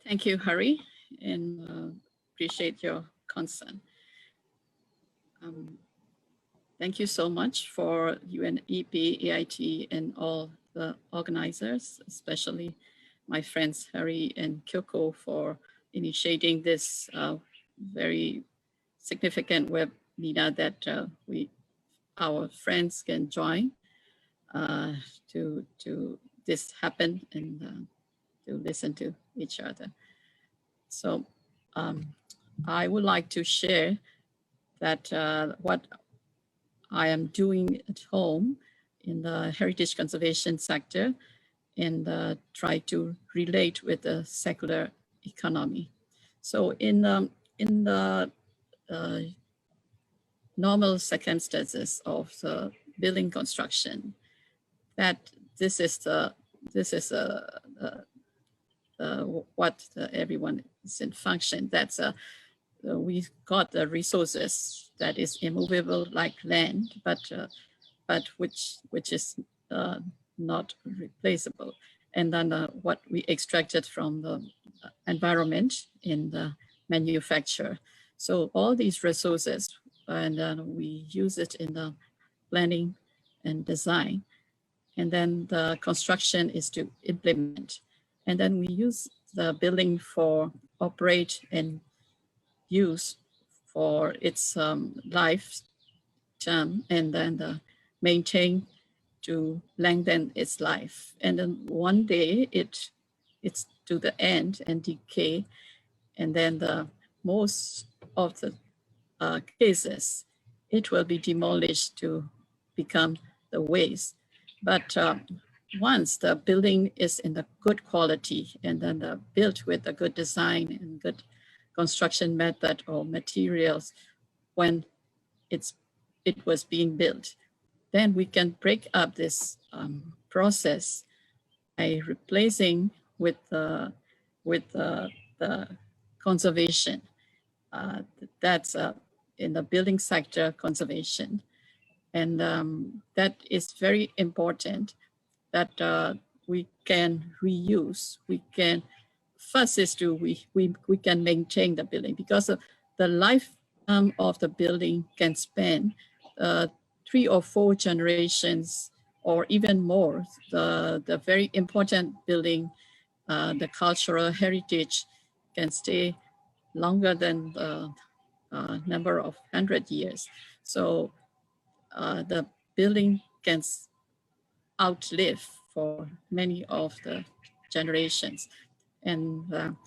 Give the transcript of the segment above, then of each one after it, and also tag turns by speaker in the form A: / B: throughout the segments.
A: Thank you, Hari, and appreciate your concern. Thank you so much for UNEP, AIT, and all the organizers, especially my friends Hari and Kyoko for initiating this very significant webinar that our friends can join to this happen and to listen to each other. So I would like to share that what I am doing at home in the heritage conservation sector and try to relate with the secular economy. So in the normal circumstances of the building construction, that this is what everyone is in function. That's we got the resources that is immovable like land, but which is not replaceable. And then what we extracted from the environment in the manufacture. So all these resources, and then we use it in the planning and design. And then the construction is to implement. And then we use the building for operate and use for its life term, and then maintain to lengthen its life. And then one day it's to the end and decay. And then the most of the cases, it will be demolished to become the waste. But once the building is in the good quality and then built with a good design and good construction method or materials, when it was being built, then we can break up this process by replacing with the conservation. That's in the building sector conservation. And that is very important that we can reuse. We can, first is to, we can maintain the building, because the life of the building can span 3 or 4 generations or even more. The very important building, the cultural heritage, can stay longer than the number of 100 years. So the building can outlive for many of the generations. And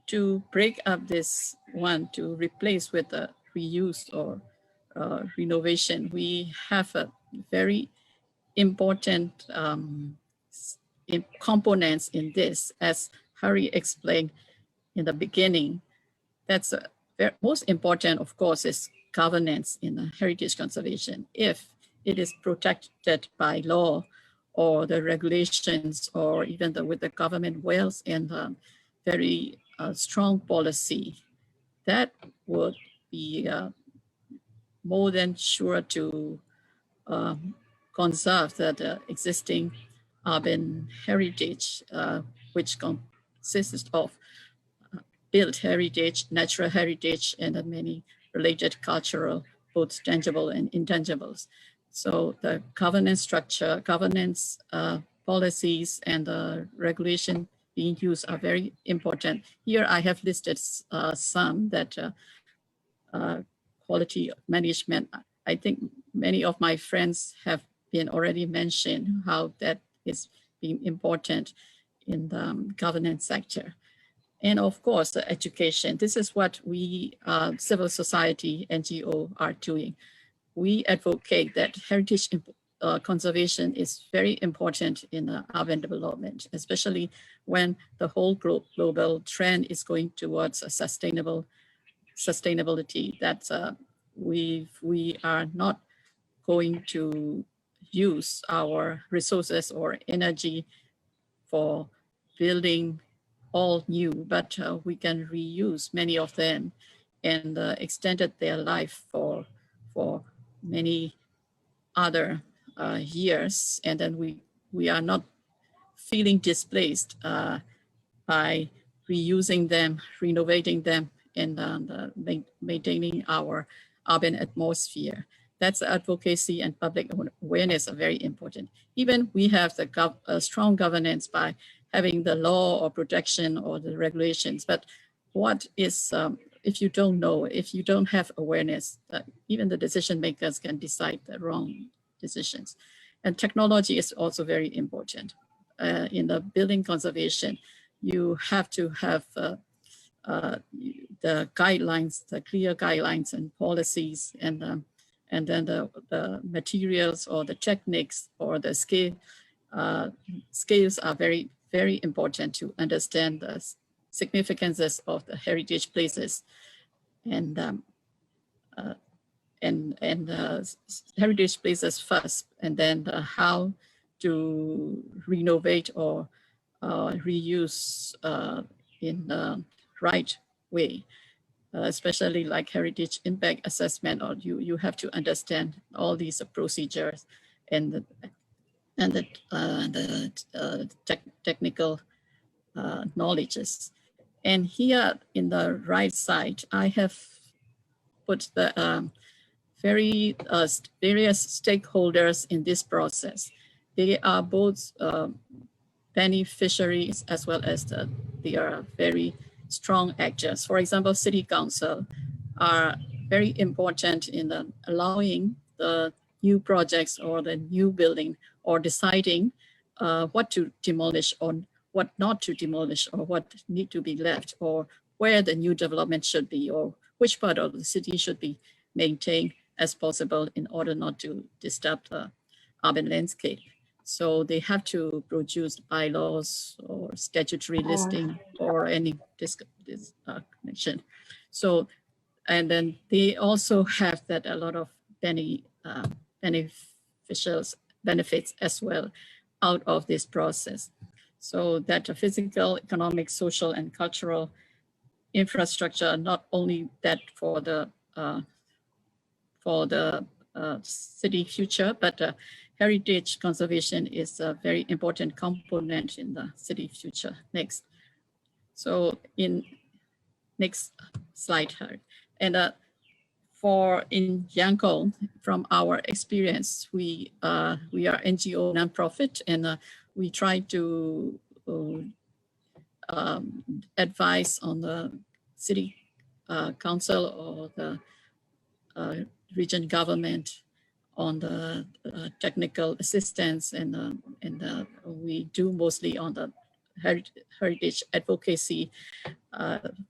A: to break up this one, to replace with a reuse or renovation, we have a very important components in this, as Hari explained in the beginning. That's most important, of course, is governance in heritage conservation. If it is protected by law or the regulations, or even with the government wills and very strong policy, that would be more than sure to conserve the existing urban heritage, which consists of built heritage, natural heritage, and many related cultural, both tangible and intangibles. So the governance structure, governance policies, and the regulation being used are very important. Here I have listed some that quality management. I think many of my friends have been already mentioned how that is being important in the governance sector. And of course, the education. This is what we, civil society, NGO, are doing. We advocate that heritage conservation is very important in urban development, especially when the whole global trend is going towards a sustainability. That we are not going to use our resources or energy for building all new, but we can reuse many of them and extended their life for many other years. And then we are not feeling displaced by reusing them, renovating them, and maintaining our urban atmosphere. That's advocacy and public awareness are very important. Even we have the strong governance by having the law or protection or the regulations, but what is, if you don't know, if you don't have awareness, even the decision makers can decide the wrong decisions. And technology is also very important. In the building conservation, you have to have the guidelines, the clear guidelines and policies, and then the materials or the techniques or the scales are very, very important to understand the significances of the heritage places and heritage places first, and then how to renovate or reuse in the right way, especially like heritage impact assessment, or you have to understand all these procedures and the technical knowledges. And here in the right side, I have put the various stakeholders in this process. They are both beneficiaries as well as they are very strong actors. For example, city council are very important in allowing the new projects or the new building or deciding what to demolish or what not to demolish or what need to be left or where the new development should be or which part of the city should be maintained as possible in order not to disturb the urban landscape. So they have to produce bylaws or statutory listing or any connection. So, and then they also have that a lot of benefits as well out of this process. So that the physical, economic, social, and cultural infrastructure, not only that for the city future, but heritage conservation is a very important component in the city future. Next. So in next slide, and for in Yangon, from our experience, we are NGO nonprofit, and we try to advise on the city council or the region government on the technical assistance, and we do mostly on the heritage advocacy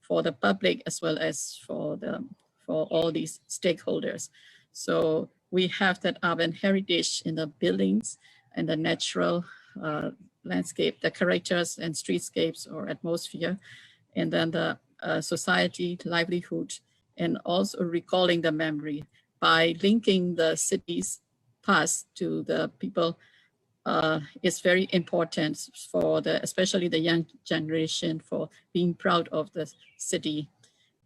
A: for the public as well as for all these stakeholders. So we have that urban heritage in the buildings and the natural landscape, the characters and streetscapes or atmosphere, and then the society, livelihood, and also recalling the memory by linking the city's past to the people is very important for especially the young generation for being proud of the city.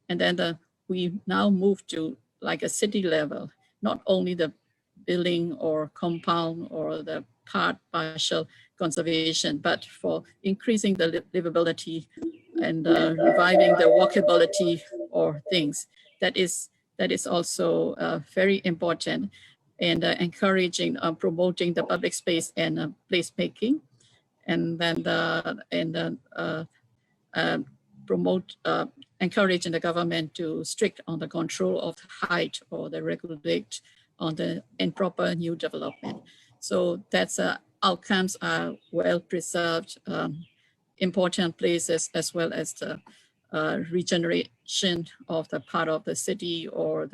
A: And then we now move to like a city level, not only the building or compound or the partial conservation, but for increasing the livability and reviving the walkability or things. That is also very important, and encouraging, promoting the public space and placemaking, and then promote, encouraging the government to strict on the control of height or the regulate on the improper new development. So that's outcomes are well preserved, important places, as well as the regeneration of the part of the city or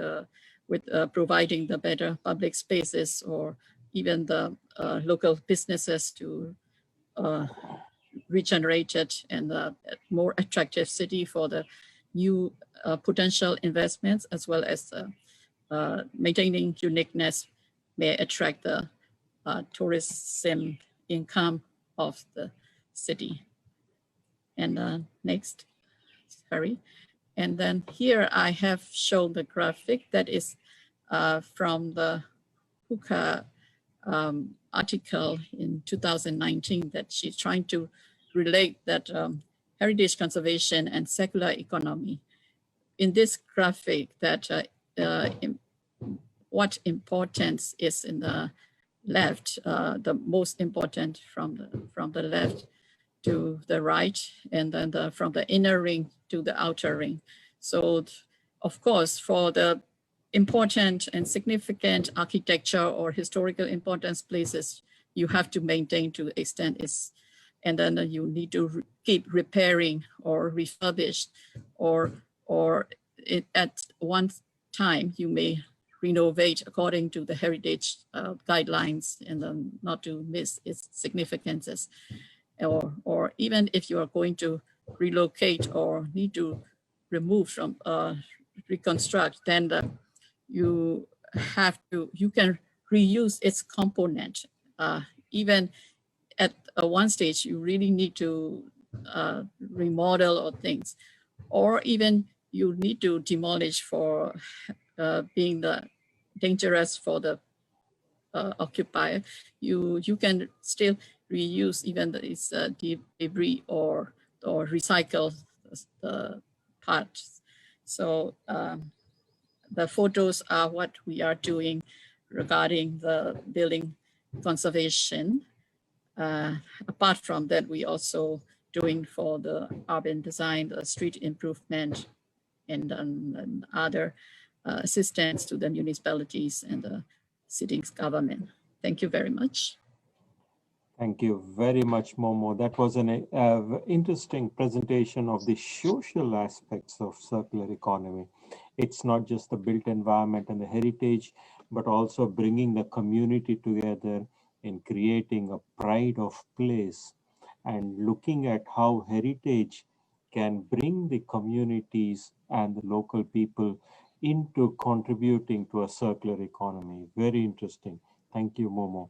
A: with providing the better public spaces or even the local businesses to regenerate it and a more attractive city for the new potential investments, as well as maintaining uniqueness may attract the tourism income of the city. And next, sorry. And then here I have shown the graphic that is from the Hooker article in 2019 that she's trying to relate that heritage conservation and circular economy. In this graphic, that what importance is in the left, the most important from the left to the right, and then from the inner ring to the outer ring. So, of course, for the important and significant architecture or historical importance places, you have to maintain to the extent is, and then you need to keep repairing or refurbish, or at one time you may renovate according to the heritage guidelines, and then not to miss its significances. Or even if you are going to relocate or need to remove from reconstruct, then you can reuse its component. Even at one stage, you really need to remodel or things, or even you need to demolish for being dangerous for the occupier. You can still reuse even its debris or recycle the parts. So the photos are what we are doing regarding the building conservation. Apart from that, we also doing for the urban design, the street improvement, and other assistance to the municipalities and the city's government. Thank you very much.
B: Thank you very much, Momo. That was an interesting presentation of the social aspects of circular economy. It's not just the built environment and the heritage, but also bringing the community together in creating a pride of place and looking at how heritage can bring the communities and the local people into contributing to a circular economy. Very interesting. Thank you, Momo.